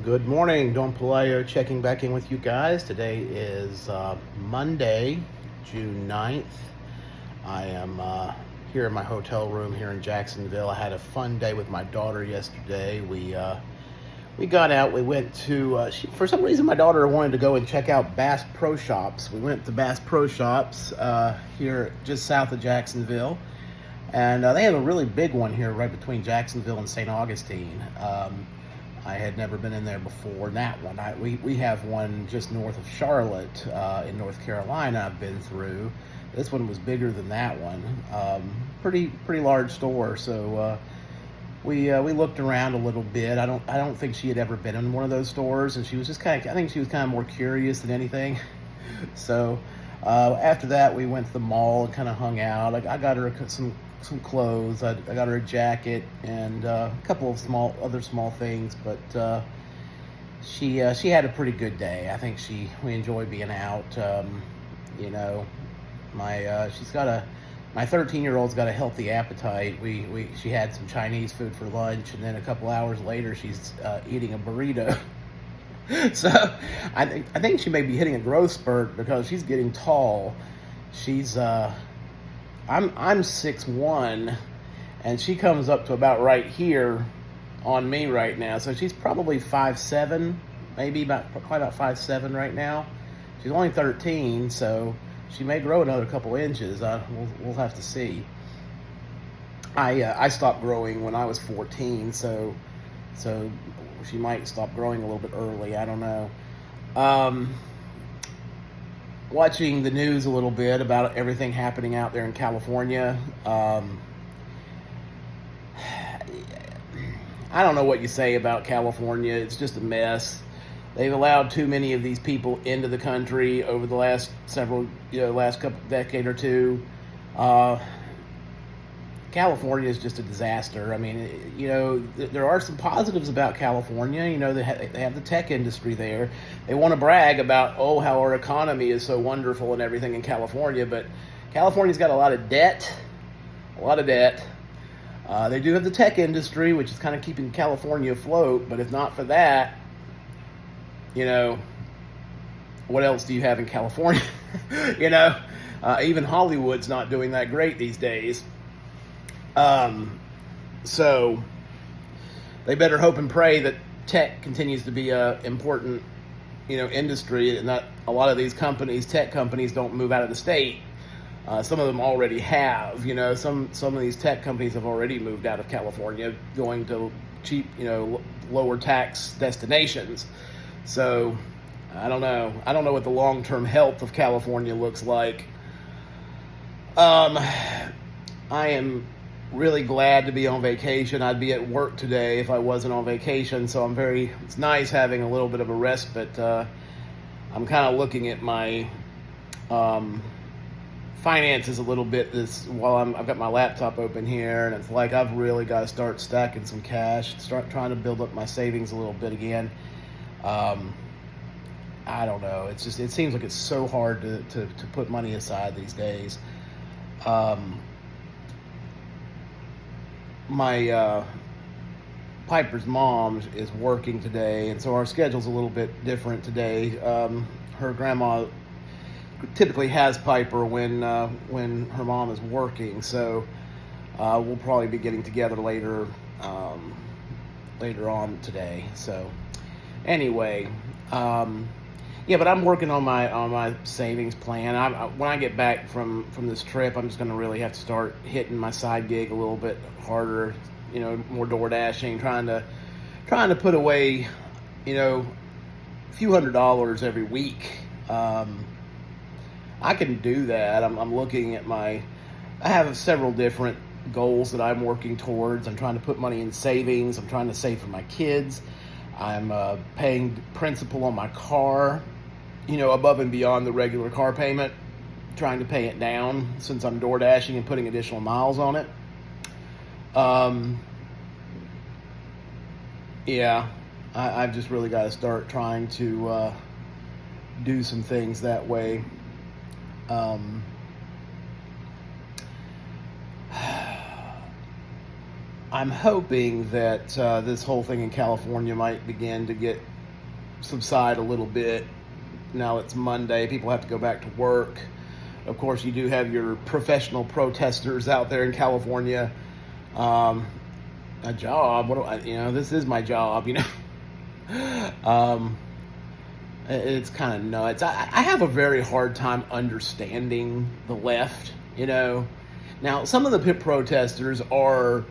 Good morning, Don Pelayo checking back in with you guys. Today is Monday, June 9th. I am here in my hotel room here in Jacksonville. I had a fun day with my daughter yesterday. We got out, we went to, for some reason my daughter wanted to go and check out Bass Pro Shops. We went to Bass Pro Shops here just south of Jacksonville. And they have a really big one here right between Jacksonville and St. Augustine. I had never been in there before. That one, we have one just north of Charlotte in North Carolina I've been through. This one was bigger than that one. Pretty large store. So we looked around a little bit. I don't think she had ever been in one of those stores, and she was just I think she was kind of more curious than anything. So after that, we went to the mall and kind of hung out. I got her some clothes. I got her a jacket and a couple of other small things, but she had a pretty good day. I think we enjoy being out. My 13-year-old's got a healthy appetite. She had some Chinese food for lunch, and then a couple hours later she's eating a burrito. So I think she may be hitting a growth spurt because she's getting tall. I'm 6'1", and she comes up to about right here on me right now. So she's probably 5'7", probably about 5'7" right now. She's only 13, so she may grow another couple inches. We'll have to see. I stopped growing when I was 14, so she might stop growing a little bit early. I don't know. Watching the news a little bit about everything happening out there in California. I don't know what you say about California. It's just a mess. They've allowed too many of these people into the country over the last couple decade or two. California is just a disaster. I mean, there are some positives about California. They have the tech industry there. They want to brag about, how our economy is so wonderful and everything in California, but California's got a lot of debt. They do have the tech industry, which is kind of keeping California afloat, but if not for that, what else do you have in California? Even Hollywood's not doing that great these days. So they better hope and pray that tech continues to be a important, industry, and that a lot of these tech companies don't move out of the state. Some of them already have, some of these tech companies have already moved out of California, going to cheap, lower tax destinations. So I don't know what the long-term health of California looks like. I am really glad to be on vacation. I'd be at work today if I wasn't on vacation, so it's nice having a little bit of a respite. I'm kind of looking at my finances a little bit while I've got my laptop open here, and it's like I've really got to start stacking some cash, start trying to build up my savings a little bit again. I don't know. It seems like it's so hard to put money aside these days. My Piper's mom is working today, and so our schedule's a little bit different today. Her grandma typically has Piper when her mom is working, so we'll probably be getting together later on today. So anyway, but I'm working on my savings plan. When I get back from this trip, I'm just going to really have to start hitting my side gig a little bit harder. More door dashing, trying to put away, a few $100s every week. I can do that. I'm looking at I have several different goals that I'm working towards. I'm trying to put money in savings. I'm trying to save for my kids. I'm paying principal on my car, above and beyond the regular car payment, trying to pay it down since I'm door dashing and putting additional miles on it. I've just really got to start trying to do some things that way. I'm hoping that this whole thing in California might begin to subside a little bit. Now it's Monday, people have to go back to work. Of course, you do have your professional protesters out there in California. A job, this is my job, It's kind of nuts. I have a very hard time understanding the left, Now, some of the pit protesters are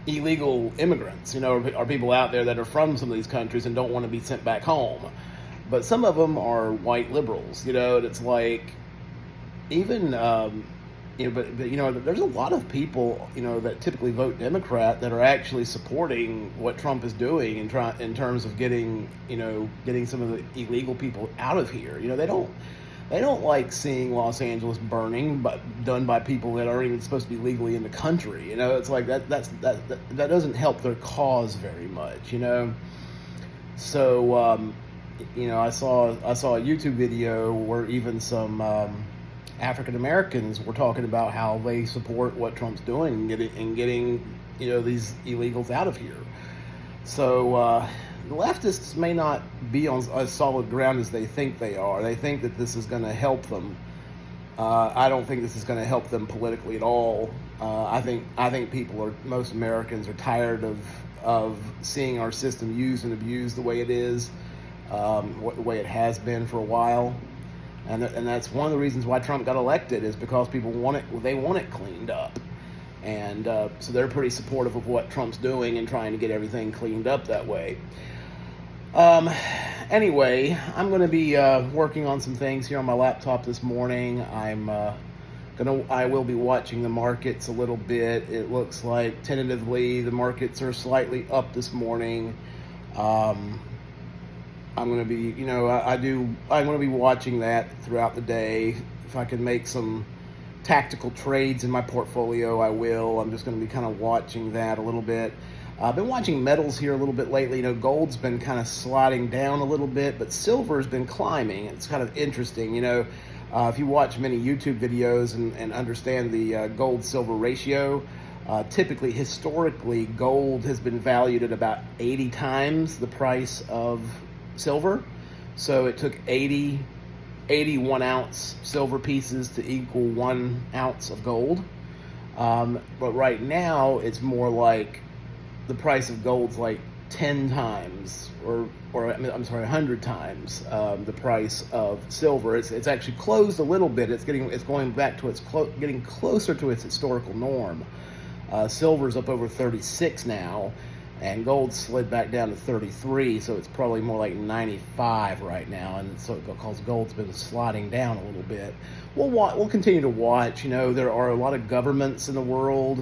illegal immigrants, are people out there that are from some of these countries and don't want to be sent back home. But some of them are white liberals, and it's like, even, but there's a lot of people, that typically vote Democrat that are actually supporting what Trump is doing in terms of getting some of the illegal people out of here. They don't like seeing Los Angeles burning, but done by people that aren't even supposed to be legally in the country. It's like that doesn't help their cause very much. So I saw a YouTube video where even some African Americans were talking about how they support what Trump's doing and getting these illegals out of here. So the leftists may not be on as solid ground as they think they are. They think that this is going to help them. I don't think this is going to help them politically at all. I think most Americans are tired of seeing our system used and abused the way it is, the way it has been for a while. And that's one of the reasons why Trump got elected, is because people want it cleaned up. And so they're pretty supportive of what Trump's doing and trying to get everything cleaned up that way. Anyway, I'm going to be working on some things here on my laptop this morning. I will be watching the markets a little bit. It looks like tentatively the markets are slightly up this morning. I'm going to be, I'm going to be watching that throughout the day. If I can make some tactical trades in my portfolio, I will. I'm just going to be kind of watching that a little bit. I've been watching metals here a little bit lately. Gold's been kind of sliding down a little bit, but silver's been climbing. It's kind of interesting, if you watch many YouTube videos and understand the gold-silver ratio, typically, historically, gold has been valued at about 80 times the price of silver. So it took 80 1-ounce silver pieces to equal 1 ounce of gold. But right now, it's more like the price of gold's like 10 times, or 100 times the price of silver. It's actually closed a little bit. It's going back to getting closer to its historical norm. Silver's up over 36 now, and gold slid back down to 33, so it's probably more like 95 right now, and so because gold's been sliding down a little bit. We'll continue to watch. There are a lot of governments in the world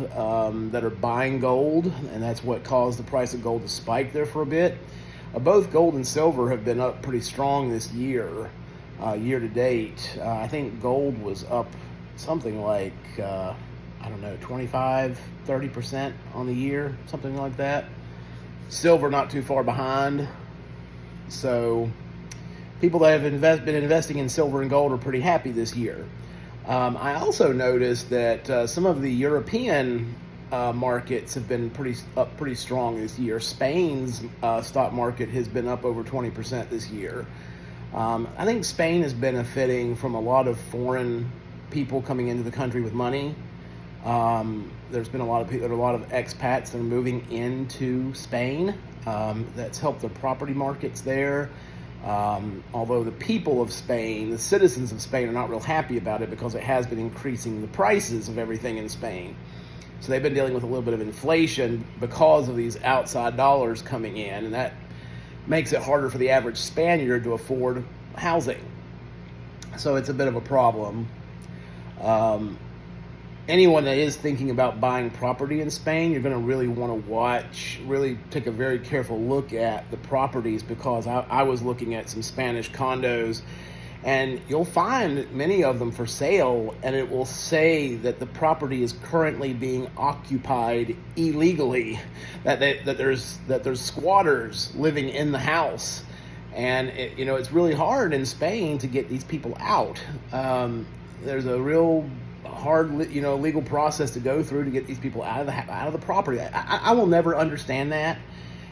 that are buying gold, and that's what caused the price of gold to spike there for a bit. Both gold and silver have been up pretty strong this year, year to date. I think gold was up something like, 25, 30% on the year, something like that. Silver not too far behind. So people that have been investing in silver and gold are pretty happy this year. I also noticed that some of the European markets have been pretty strong this year. Spain's stock market has been up over 20% this year. I think Spain is benefiting from a lot of foreign people coming into the country with money. There's been a lot of expats that are moving into Spain. That's helped the property markets there. Although the people of Spain, the citizens of Spain, are not real happy about it because it has been increasing the prices of everything in Spain. So they've been dealing with a little bit of inflation because of these outside dollars coming in, and that makes it harder for the average Spaniard to afford housing. So it's a bit of a problem. Anyone that is thinking about buying property in Spain, you're going to really want to really take a very careful look at the properties, because I was looking at some Spanish condos, and you'll find many of them for sale, and it will say that the property is currently being occupied illegally, that there's squatters living in the house, and it's really hard in Spain to get these people out. There's a real hard, legal process to go through to get these people out of the property. I will never understand that.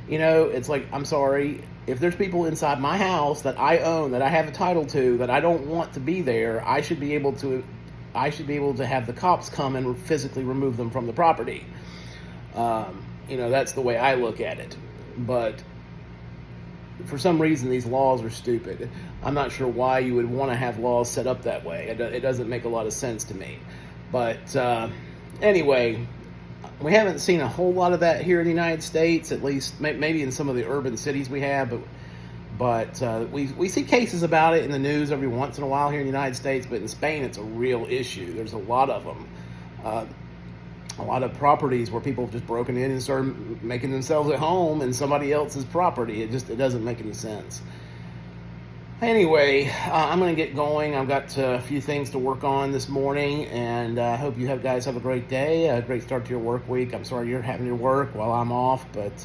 It's like, I'm sorry, if there's people inside my house that I own, that I have a title to, that I don't want to be there, I should be able to have the cops come and physically remove them from the property. That's the way I look at it. But for some reason, these laws are stupid. I'm not sure why you would want to have laws set up that way. It doesn't make a lot of sense to me. But anyway, we haven't seen a whole lot of that here in the United States, at least maybe in some of the urban cities we have. But we see cases about it in the news every once in a while here in the United States. But in Spain, it's a real issue. There's a lot of them. A lot of properties where people have just broken in and started making themselves at home in somebody else's property. It doesn't make any sense. Anyway, I'm going to get going. I've got a few things to work on this morning, and I hope you guys have a great day, a great start to your work week. I'm sorry you're having to work while I'm off, but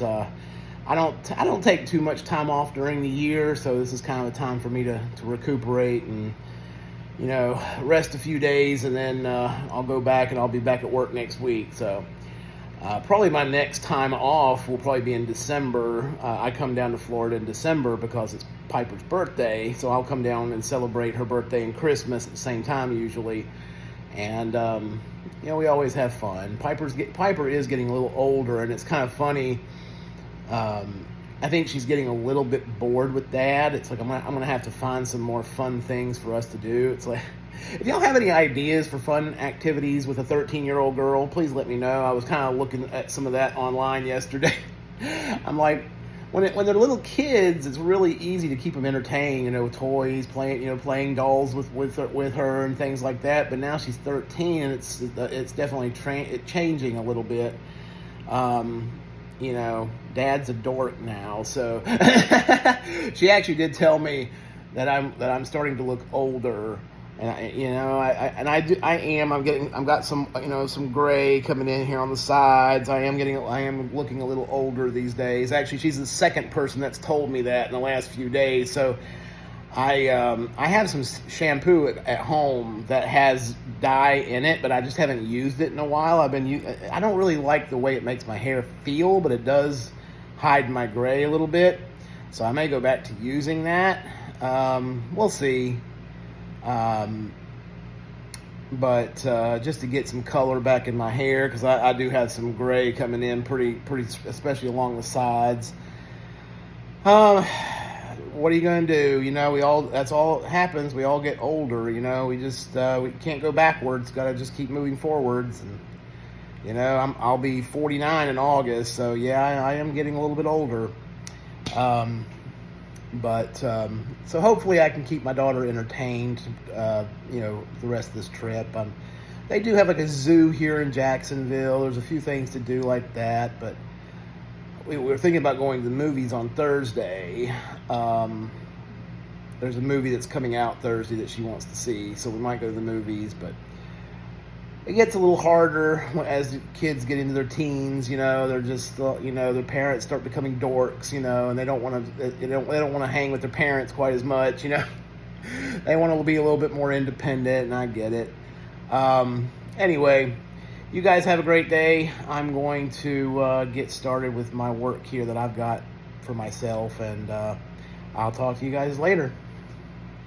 I don't take too much time off during the year, so this is kind of a time for me to recuperate and rest a few days, and then I'll go back and I'll be back at work next week. So probably my next time off will probably be in December. I come down to Florida in December because it's Piper's birthday, so I'll come down and celebrate her birthday and Christmas at the same time usually. And we always have fun. Piper is getting a little older, and it's kind of funny. I think she's getting a little bit bored with Dad. It's like I'm gonna have to find some more fun things for us to do. It's like, if y'all have any ideas for fun activities with a 13-year-old girl, please let me know. I was kind of looking at some of that online yesterday. I'm like, when they're little kids, it's really easy to keep them entertained. Toys, playing dolls with her and things like that. But now she's 13, and it's definitely changing a little bit. Dad's a dork now, so she actually did tell me that I'm starting to look older, and I've got some gray coming in here on the sides. I am looking a little older these days. Actually, she's the second person that's told me that in the last few days. So I have some shampoo at home that has dye in it, but I just haven't used it in a while. I don't really like the way it makes my hair feel, but it does hide my gray a little bit. So I may go back to using that. We'll see. But just to get some color back in my hair, because I do have some gray coming in pretty, especially along the sides. What are you going to do? That's all that happens. We all get older, we can't go backwards. Got to just keep moving forwards. And, I'll be 49 in August. So yeah, I am getting a little bit older. So hopefully I can keep my daughter entertained, the rest of this trip. They do have like a zoo here in Jacksonville. There's a few things to do like that, but we were thinking about going to the movies on Thursday. There's a movie that's coming out Thursday that she wants to see, so we might go to the movies, but it gets a little harder as the kids get into their teens. They're just, their parents start becoming dorks, and they don't want to hang with their parents quite as much. They want to be a little bit more independent, and I get it. Anyway, you guys have a great day. I'm going to get started with my work here that I've got for myself, and I'll talk to you guys later.